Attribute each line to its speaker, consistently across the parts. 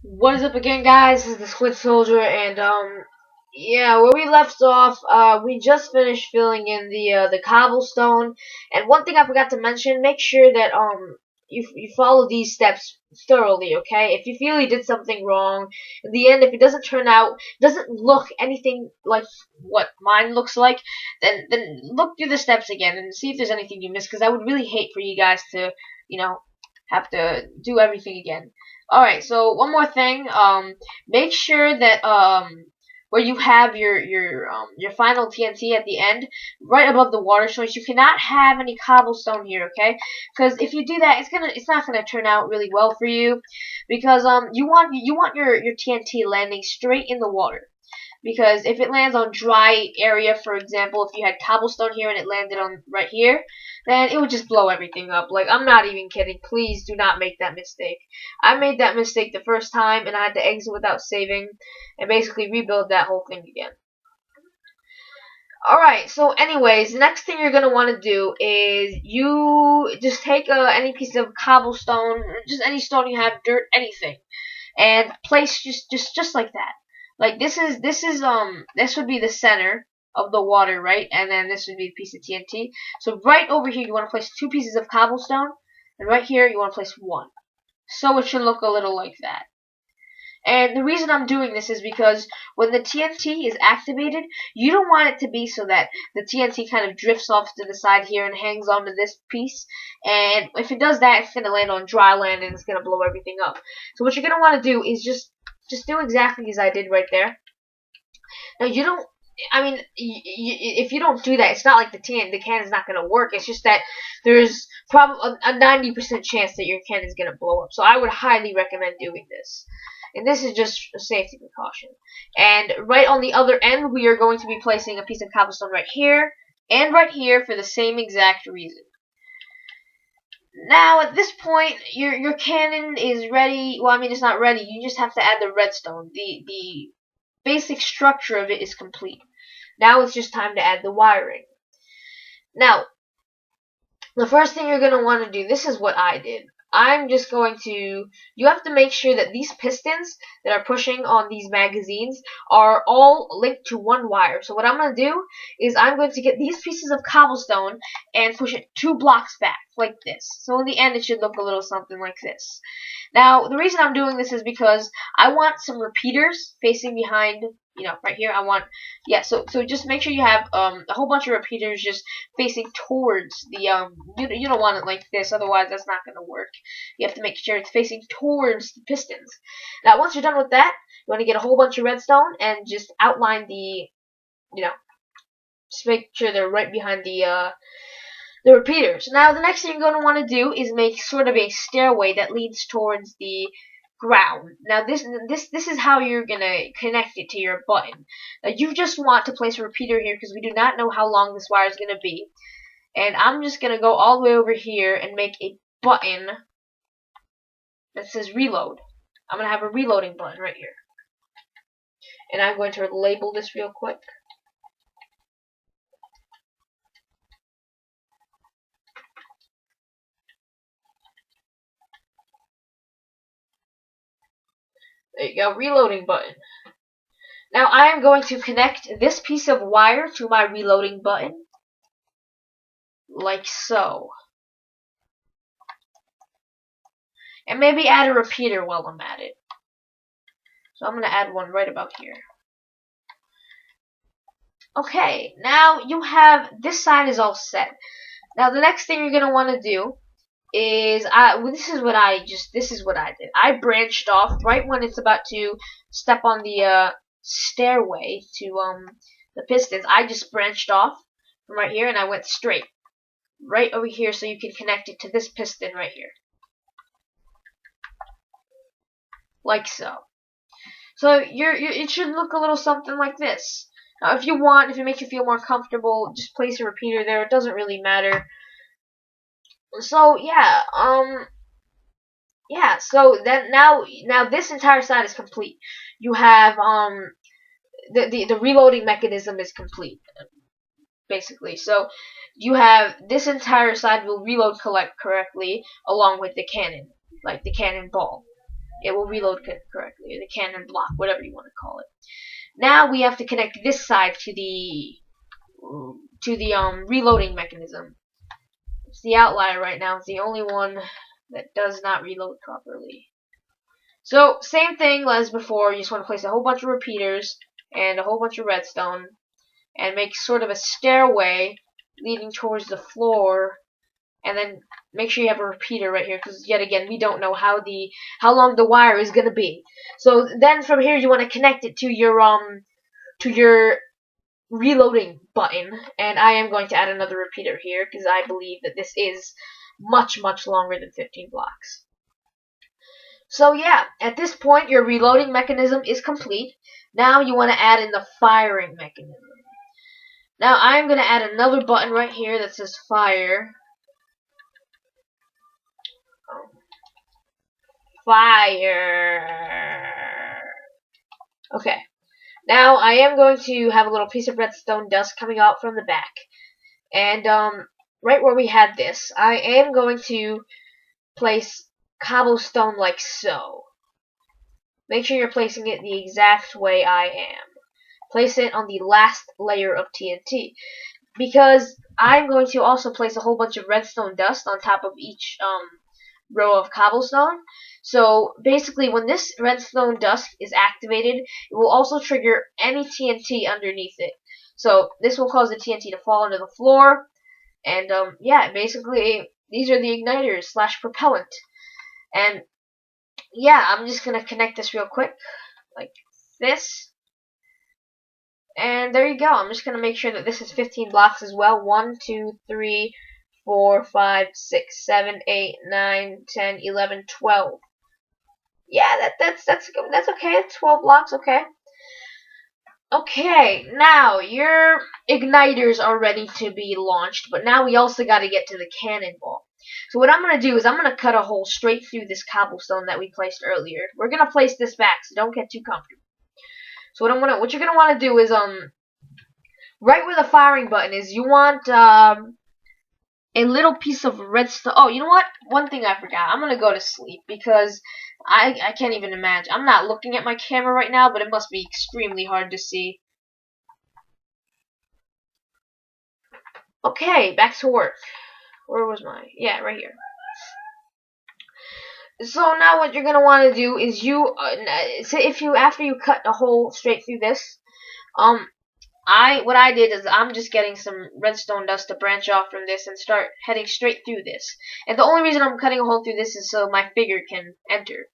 Speaker 1: What is up again, guys? This is the Squid Soldier, and yeah, where we left off, we just finished filling in the cobblestone. And one thing I forgot to mention: make sure that you follow these steps thoroughly. Okay, if you feel you did something wrong, in the end, if it doesn't turn out, doesn't look anything like what mine looks like, then look through the steps again and see if there's anything you missed. Because I would really hate for you guys to, you know, have to do everything again. Alright, so one more thing. Make sure that where you have your final TNT at the end, right above the water source, you cannot have any cobblestone here, okay? Because if you do that, it's not gonna turn out really well for you, because you want your TNT landing straight in the water. Because if it lands on dry area, for example, if you had cobblestone here and it landed on right here, then it would just blow everything up. Like, I'm not even kidding. Please do not make that mistake. I made that mistake the first time and I had to exit without saving and basically rebuild that whole thing again. Alright, so anyways, the next thing you're going to want to do is you just take any piece of cobblestone, just any stone you have, dirt, anything, and place just like that. Like this would be the center of the water, right? And then this would be a piece of TNT. So right over here you want to place two pieces of cobblestone, and right here you want to place one. So it should look a little like that. And the reason I'm doing this is because when the TNT is activated, you don't want it to be so that the TNT kind of drifts off to the side here and hangs onto this piece. And if it does that, it's going to land on dry land and it's going to blow everything up. So what you're going to want to do is just do exactly as I did right there. Now you don't. I mean, if you don't do that, it's not like the cannon's not going to work. It's just that there's probably a 90% chance that your cannon's going to blow up. So I would highly recommend doing this. And this is just a safety precaution. And right on the other end, we are going to be placing a piece of cobblestone right here and right here for the same exact reason. Now, at this point, your cannon is ready. Well, I mean, it's not ready. You just have to add the redstone. The basic structure of it is complete. Now it's just time to add the wiring. Now, the first thing you're going to want to do, this is what I did. I'm just going to, you have to make sure that these pistons that are pushing on these magazines are all linked to one wire. So what I'm going to do is I'm going to get these pieces of cobblestone and push it 2 blocks back, like this. So in the end it should look a little something like this. Now, the reason I'm doing this is because I want some repeaters facing behind, right here. I want, yeah, so just make sure you have a whole bunch of repeaters just facing towards the, you don't want it like this, otherwise that's not going to work. You have to make sure it's facing towards the pistons. Now, once you're done with that, you want to get a whole bunch of redstone and just outline just make sure they're right behind the repeaters. Now, the next thing you're going to want to do is make sort of a stairway that leads towards the ground. Now, this is how you're going to connect it to your button. Now, you just want to place a repeater here because we do not know how long this wire is going to be. And I'm just going to go all the way over here and make a button that says reload. I'm going to have a reloading button right here. And I'm going to label this real quick. There you go, reloading button. Now I am going to connect this piece of wire to my reloading button, like so. And maybe add a repeater while I'm at it. So I'm going to add one right about here. Okay, now you have, this side is all set. Now the next thing you're going to want to do is, this is what I did. I branched off right when it's about to step on the stairway to the pistons. I just branched off from right here and I went straight right over here so you can connect it to this piston right here. Like so. So it should look a little something like this. Now, if it makes you feel more comfortable, just place a repeater there. It doesn't really matter. So yeah, yeah. So then now this entire side is complete. You have the reloading mechanism is complete, basically. So you have this entire side will reload correctly along with the cannon, like the cannonball. it will reload correctly. The cannon block, whatever you want to call it. Now we have to connect this side to the reloading mechanism. It's the outlier right now. It's the only one that does not reload properly. So same thing as before. You just want to place a whole bunch of repeaters and a whole bunch of redstone, and make sort of a stairway leading towards the floor, and then make sure you have a repeater right here, because yet again we don't know how long the wire is gonna be. So then from here you want to connect it to your reloading button, and I am going to add another repeater here because I believe that this is much longer than 15 blocks. So yeah, at this point your reloading mechanism is complete. Now you want to add in the firing mechanism. Now I'm going to add another button right here that says fire. Fire. Okay. Now I am going to have a little piece of redstone dust coming out from the back. And right where we had this, I am going to place cobblestone like so. Make sure you're placing it the exact way I am. Place it on the last layer of TNT, because I'm going to also place a whole bunch of redstone dust on top of each row of cobblestone. So basically when this redstone dust is activated, it will also trigger any TNT underneath it. So this will cause the TNT to fall into the floor, and yeah, basically these are the igniters / propellant. And yeah, I'm just gonna connect this real quick like this. And there you go. I'm just going to make sure that this is 15 blocks as well. 1, 2, 3, 4, 5, 6, 7, 8, 9, 10, 11, 12. Yeah, that's okay. It's 12 blocks, okay. Okay, now your igniters are ready to be launched, but now we also got to get to the cannonball. So what I'm going to do is I'm going to cut a hole straight through this cobblestone that we placed earlier. We're going to place this back, so don't get too comfortable. So what you're gonna want to do is right where the firing button is, you want a little piece of redstone. Oh, you know what? One thing I forgot. I'm gonna go to sleep because I can't even imagine. I'm not looking at my camera right now, but it must be extremely hard to see. Okay, back to work. Where was my? Yeah, right here. So now what you're gonna want to do is after you cut a hole straight through this, what I did is I'm just getting some redstone dust to branch off from this and start heading straight through this. And the only reason I'm cutting a hole through this is so my figure can enter.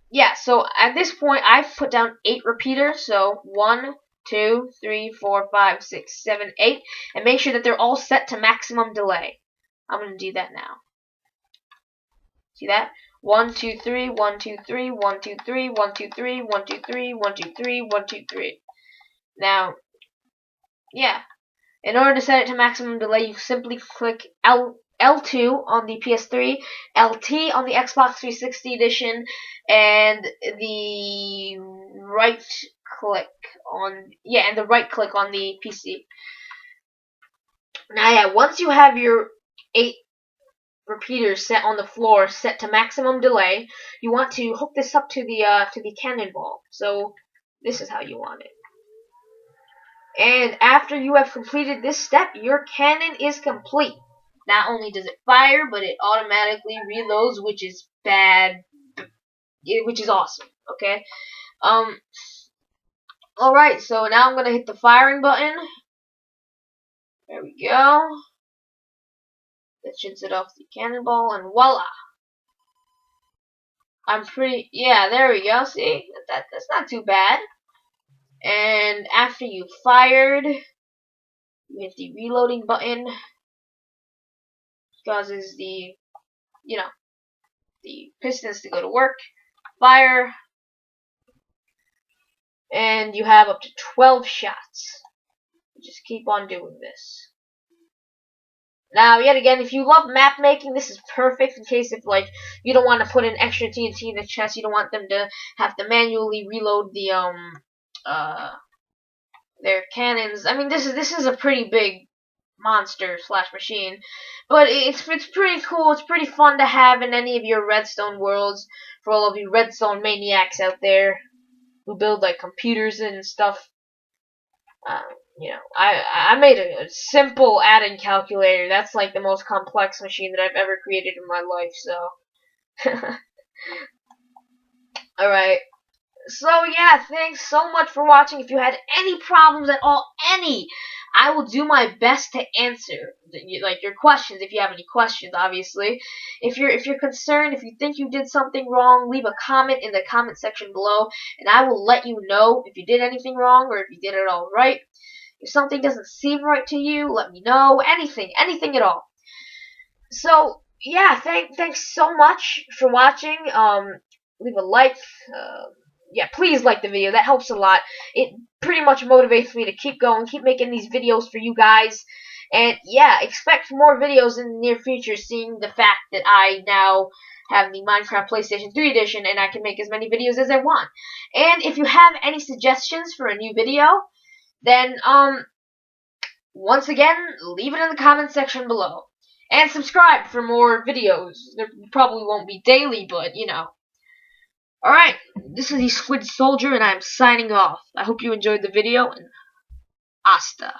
Speaker 1: Yeah, so at this point I've put down 8 repeaters, so 1, 2, 3, 4, 5, 6, 7, 8, and make sure that they're all set to maximum delay. I'm gonna do that now. See that? 1, 2, 3, 1, 2, 3, 1, 2, 3, 1, 2, 3, 1, 2, 3, 1, 2, 3, 1, 2, 3. Now, yeah. In order to set it to maximum delay, you simply click L2 on the PS3, LT on the Xbox 360 edition, and the right click on the PC. Now, yeah, once you have your 8 repeaters set on the floor, set to maximum delay, you want to hook this up to the cannonball. So this is how you want it. And after you have completed this step, your cannon is complete. Not only does it fire, but it automatically reloads, which is which is awesome. Okay. Alright, so now I'm gonna hit the firing button. There we go. That should set off the cannonball, and voila. Yeah, there we go. See, that's not too bad. And after you've fired, you hit the reloading button. Causes the pistons to go to work. Fire. And you have up to 12 shots. Just keep on doing this. Now, yet again, if you love map making, this is perfect in case if, like, you don't want to put in extra TNT in the chest, you don't want them to have to manually reload their cannons. I mean, this is a pretty big monster slash machine. But it's pretty cool. It's pretty fun to have in any of your redstone worlds for all of you redstone maniacs out there who build like computers and stuff. Uh, I made a simple adding calculator. That's like the most complex machine that I've ever created in my life. So, all right. So yeah, thanks so much for watching. If you had any problems at all, I will do my best to answer like your questions. If you have any questions, obviously, if you're concerned, if you think you did something wrong, leave a comment in the comment section below, and I will let you know if you did anything wrong or if you did it all right. If something doesn't seem right to you, let me know. Anything at all. So yeah, thanks so much for watching. Leave a like. Yeah, please like the video. That helps a lot. It pretty much motivates me to keep going, keep making these videos for you guys. And yeah, expect more videos in the near future, seeing the fact that I now have the Minecraft PlayStation 3 edition and I can make as many videos as I want. And if you have any suggestions for a new video, then once again, leave it in the comment section below. And subscribe for more videos. There probably won't be daily, but you know. Alright, this is the Squid Soldier, and I'm signing off. I hope you enjoyed the video, and hasta.